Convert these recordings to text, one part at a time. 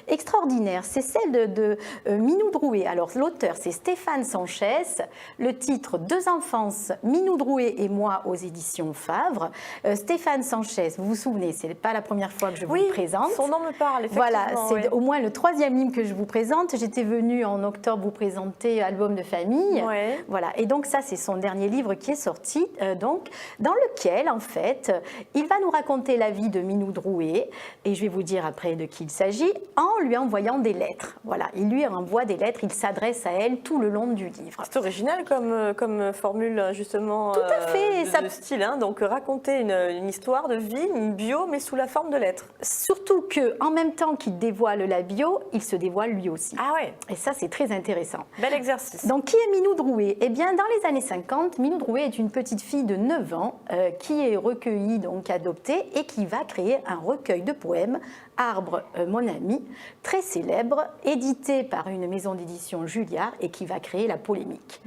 extraordinaire. C'est celle de Minou Drouet. Alors l'auteur, c'est Stéphane Sanchez. Le titre, Deux enfances, Minou Drouet et moi aux éditions Favre. Stéphane Sanchez, vous vous souvenez, c'est pas la première fois que je vous présente. Son nom me parle, effectivement. Voilà, c'est au moins le 3e livre que je vous présente. J'étais venue en octobre vous présenter Album de famille. Ouais. Voilà, et donc ça, c'est son dernier livre qui est sorti, donc, dans lequel, en fait, il va nous raconter la vie de Minou Drouet, et je vais vous dire après de qui il s'agit, en lui envoyant des lettres. Voilà, il lui envoie des lettres, il s'adresse à elle tout le long du livre. C'est original comme formule, justement, tout à fait, de style. Hein. Donc, raconter une histoire de vie, une bio, mais sous la forme de lettres. Surtout qu'en même temps qu'il dévoile la bio, il se dévoile lui aussi. Ah ouais. Et ça, c'est très intéressant. Bel exercice. Donc, qui est Minou Drouet? Eh bien, dans les années 50, Minou Drouet est une petite fille de 9 ans qui est recueillie, donc adoptée, et qui va créer un recueil de poèmes, Arbre, mon ami, très célèbre, édité par une maison d'édition Julliard et qui va créer la polémique.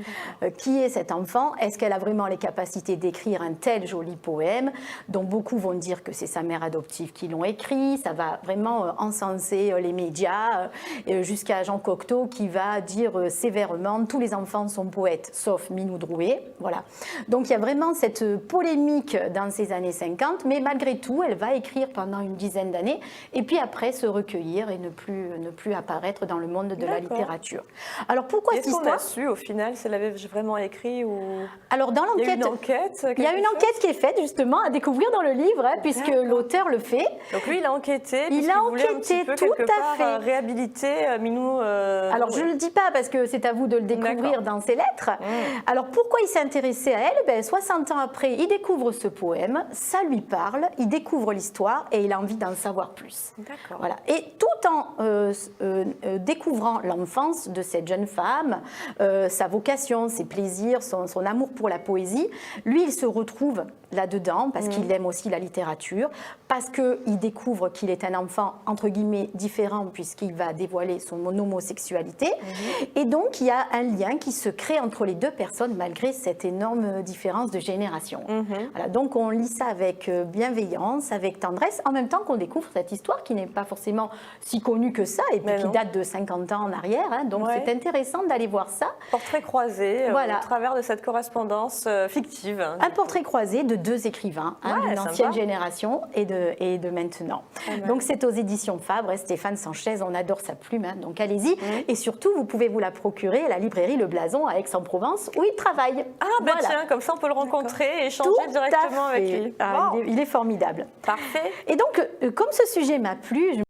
Qui est cet enfant? Est-ce qu'elle a vraiment les capacités d'écrire un tel joli poème? Donc beaucoup vont dire que c'est sa mère adoptive qui l'ont écrit. Ça va vraiment encenser les médias, jusqu'à Jean Cocteau qui va dire sévèrement tous les enfants sont poètes sauf Minou Drouet. Voilà. Donc il y a vraiment cette polémique dans ces années 50, mais malgré tout, elle va écrire pendant une dizaine d'années et puis après se recueillir et ne plus apparaître dans le monde de la littérature. Alors pourquoi cette histoire? Est-ce qu'on a su au final si elle avait vraiment écrit ou... Alors dans l'enquête, il y a une enquête qui est faite justement à découvrir dans le livre, hein, puisque l'auteur le fait. Donc lui il a enquêté, il a enquêté tout à fait, réhabiliter Minou. Alors je ne le dis pas parce que c'est à vous de le découvrir dans ses lettres. Alors pourquoi il s'est intéressé à elle? Ben, 60 ans après, il découvre ce poème, ça lui parle, il découvre l'histoire et il a envie d'en savoir plus. Voilà. Et tout en découvrant l'enfance de cette jeune femme, sa vocation, ses plaisirs, son amour pour la poésie, lui, il se retrouve là-dedans parce qu'il aime aussi la littérature, parce qu'il découvre qu'il est un enfant, entre guillemets, différent puisqu'il va dévoiler son homosexualité. Et donc, il y a un lien qui se crée entre les deux personnes malgré cette énorme différence de génération. Voilà, donc, on lit ça avec bienveillance, avec tendresse, en même temps qu'on découvre cette histoire qui n'est pas forcément si connue que ça et puis qui date de 50 ans en arrière. Hein, donc, c'est intéressant d'aller voir ça. Portrait croisé au travers de cette correspondance fictive. Un portrait croisé de deux écrivains, d'une ancienne génération et de maintenant. Donc c'est aux éditions Fabre, Stéphane Sanchez, on adore sa plume, hein, donc allez-y. Et surtout, vous pouvez vous la procurer à la librairie Le Blason à Aix-en-Provence où il travaille. Ah ben tiens, comme ça on peut le rencontrer et échanger directement avec lui. Il est formidable. Parfait. Et donc, comme ce sujet m'a plu,